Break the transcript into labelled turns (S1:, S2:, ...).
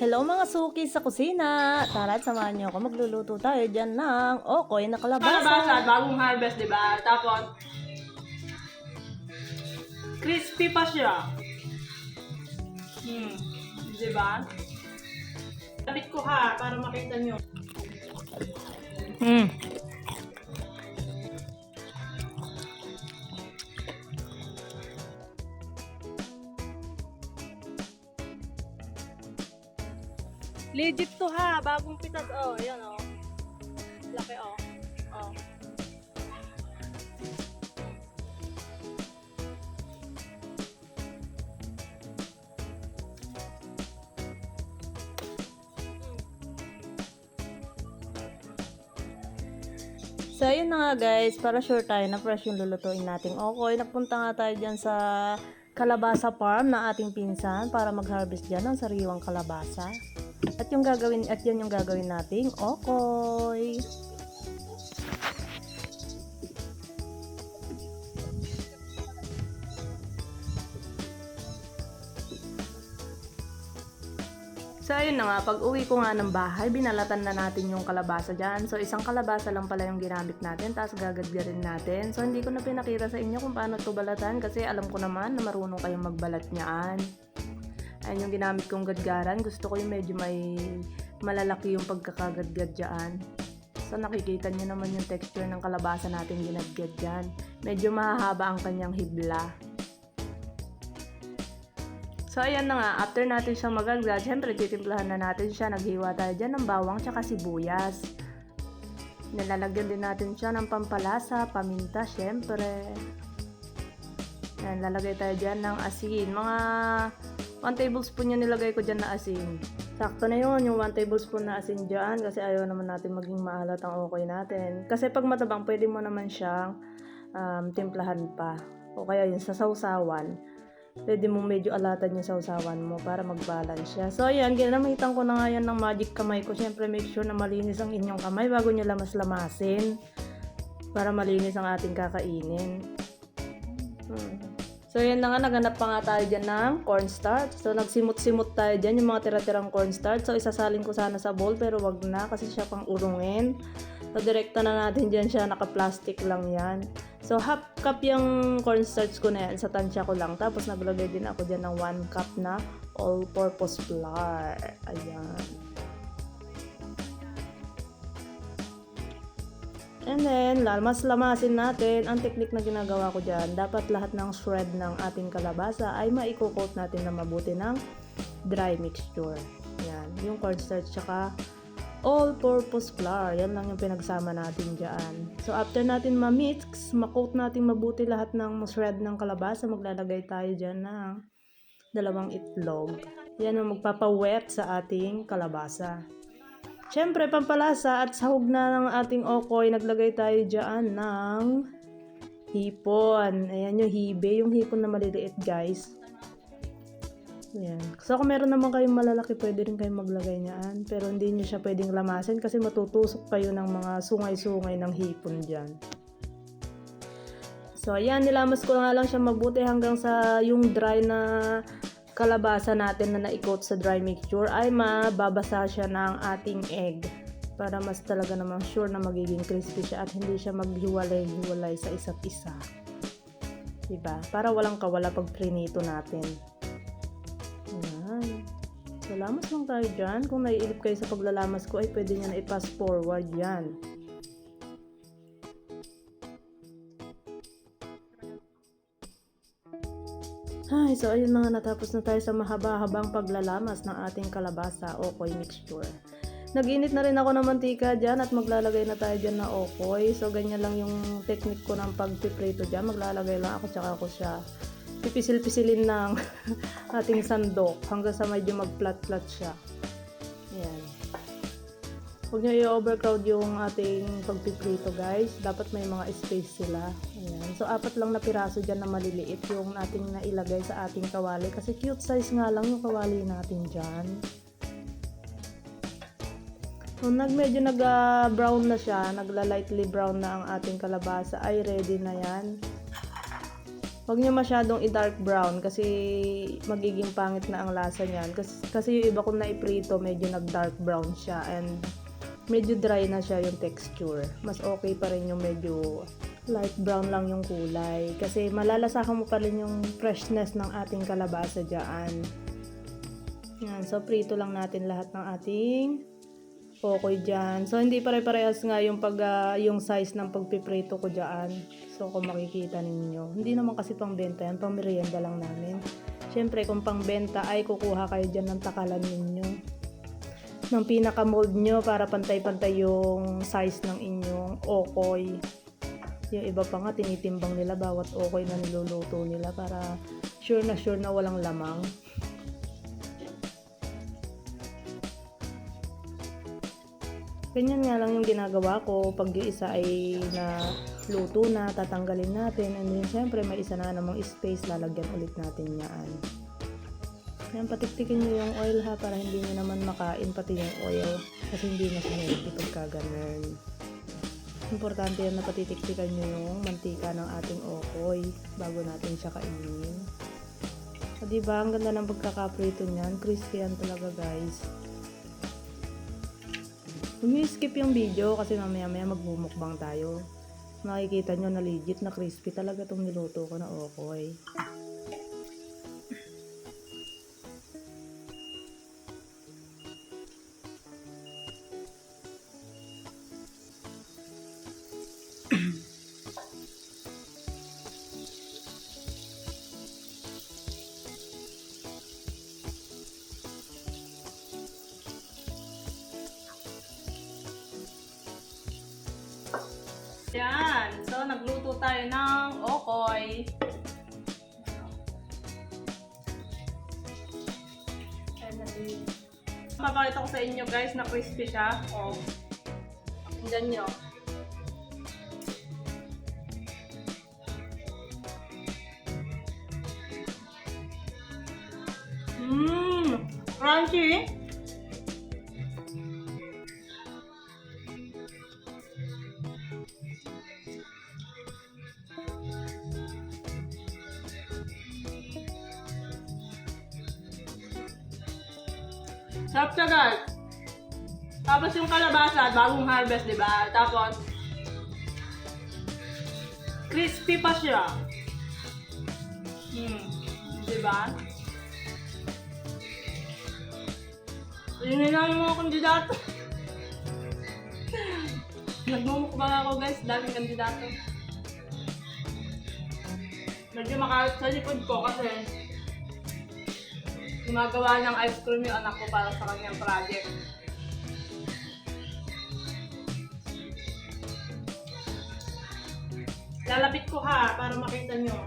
S1: Hello mga suki sa kusina! Tara at samahan niyo ako, magluluto tayo dyan ng okoy na kalabasa.
S2: Kalabasa, bagong harvest, di ba? Tapos, crispy pa siya. Di ba? Tapit ko ha, para makita nyo. Legit to ha, bagong pitas. Oh, ayan oh. Laki oh. Oh.
S1: So ayun na nga guys, para sure tayo na fresh yung lulutuin nating okoy. Napunta nga tayo dyan sa kalabasa farm na ating pinsan para mag-harvest dyan ng sariwang kalabasa. At yan yung gagawin nating okoy. So ayun na nga, pag uwi ko nga ng bahay, binalatan na natin yung kalabasa dyan. So isang kalabasa lang pala yung ginamit natin, tapos gagadgarin natin. So hindi ko na pinakita sa inyo kung paano ito balatan kasi alam ko naman na marunong kayong magbalat niyaan. Ayun yung ginamit kong gadgaran. Gusto ko yung medyo may malalaki yung pagkakagadgad dyan. So nakikita nyo naman yung texture ng kalabasa natin ginadgad dyan. Medyo mahahaba ang kanyang hibla. So ayan na nga, after natin siyang magagad, syempre titimplahan na natin siya. Naghiwa tayo dyan ng bawang tsaka sibuyas. Nilalagyan din natin siya ng pampalasa, paminta syempre. Ayan, lalagay tayo dyan ng asin. Mga 1 tablespoon yung nilagay ko dyan na asin. Sakto na yun, yung 1 tablespoon na asin dyan kasi ayaw naman natin maging maalat ang okoy natin. Kasi pag matabang, pwede mo naman siyang timplahan pa. O kaya yung sa sausawan. Pwede mong medyo alatan yung sausawan mo para mag-balance siya. So ayan, ginamitan ko na nga yan ng magic kamay ko. Siyempre make sure na malinis ang inyong kamay bago nyo lamas-lamasin. Para malinis ang ating kakainin. So ayan na nga, naganap pa nga tayo dyan ng cornstarch. So nagsimot-simot tayo dyan yung mga tira-tirang cornstarch. So isasalin ko sana sa bowl pero wag na kasi siya pang urungin. So direkta na natin dyan siya, naka-plastic lang yan. So half cup yung cornstarch ko na yan, sa tansya ko lang. Tapos naglagay din ako dyan ng 1 cup na all-purpose flour. Ayan. And then, lamas-lamasin natin. Ang technique na ginagawa ko dyan, dapat lahat ng shred ng ating kalabasa ay maiko-coat natin na mabuti ng dry mixture. Yan, yung cornstarch tsaka all-purpose flour. Yan lang yung pinagsama natin dyan. So, after natin ma-mix, ma-coat natin mabuti lahat ng shred ng kalabasa, maglalagay tayo dyan ng 2 itlog. Yan ang magpapawet sa ating kalabasa. Siyempre, pampalasa at sahog na ng ating okoy, naglagay tayo dyan ng hipon. Ayan yung hibe, yung hipon na maliliit guys. Ayan. So kung meron naman kayong malalaki, pwede rin kayong maglagay niyan. Pero hindi nyo siya pwedeng lamasin kasi matutusok kayo ng mga sungay-sungay ng hipon dyan. So ayan, nilamas ko nga lang siya mabuti hanggang sa yung dry na kalabasa natin na na-coat sa dry mixture ay mababasa siya ng ating egg para mas talaga namang sure na magiging crispy siya at hindi siya maghiwalay-hiwalay sa isa't isa. Diba? Para walang kawala pag prinito natin. Ayan. So, lamas lang tayo dyan. Kung naiilip kayo sa paglalamas ko ay pwede nyo na i-pass forward yan. Ay, so ayun na nga, natapos na tayo sa mahaba-habang paglalamas ng ating kalabasa okoy mixture. Nag-init na rin ako ng mantika dyan at maglalagay na tayo dyan na okoy. So ganyan lang yung technique ko ng pagpiprito dyan. Maglalagay lang ako tsaka ako siya pipisil-pisilin ng ating sandok hanggang sa medyo mag-flat-flat siya. Ayan. Huwag nyo i-overcrowd yung ating pagpiprito guys. Dapat may mga space sila. Ayan. So 4 lang na piraso dyan na maliliit yung ating nailagay sa ating kawali. Kasi cute size nga lang yung kawali natin dyan. So medyo nag-brown na siya. Nagla-lightly brown na ang ating kalabasa. Ay ready na yan. Huwag nyo masyadong i-dark brown kasi magiging pangit na ang lasa niyan. Kasi yung iba kung naiprito, medyo nag-dark brown siya and medyo dry na siya yung texture. Mas okay pa rin yung medyo light brown lang yung kulay. Kasi malalasahan mo pa rin yung freshness ng ating kalabasa dyan. Yan, so prito lang natin lahat ng ating pokoy dyan. So hindi pare-parehas nga yung, yung size ng pagpiprito ko dyan. So kung makikita ninyo, hindi naman kasi pang benta yan, pang merienda lang namin. Siyempre kung pang benta ay kukuha kayo dyan ng takalan ninyo, ng pinaka mold nyo para pantay-pantay yung size ng inyong okoy. Yung iba pa nga tinitimbang nila bawat okoy na niluluto nila para sure na walang lamang. Ganyan nga lang yung ginagawa ko. Pag yung isa ay na luto na, tatanggalin natin. And then, syempre, may isa na namang space. Lalagyan ulit natin yan. Yan, patiktikin nyo yung oil ha, para hindi nyo naman makain pati yung oil. Kasi hindi na siya healthy pagka ganun. Importante yan na patitiktikan nyo yung mantika ng ating okoy bago natin siya kainin. So, diba, ang ganda ng pagkakaprito niyan. Crispy yan talaga, guys. Huwag nyo skip yung video kasi mamaya magbumukbang tayo. Makikita nyo na legit na crispy talaga itong niluto ko na okoy.
S2: Yan. So, nagluto tayo ng okoy. Papakita ko sa inyo guys na crispy siya. O, tingnan nyo. Crunchy. Sarap siya guys. Tapos yung kalabasa, bagong harvest, di ba? Tapos, crispy pa siya. Di ba? Yun lang yung mga kandidato. Nagmumukbang ako guys, daming kandidato. Medyo makalat sa likod ko kasi gumagawa ng ice cream yung anak ko para sa kanyang project. Lalapit ko ha, para makita nyo.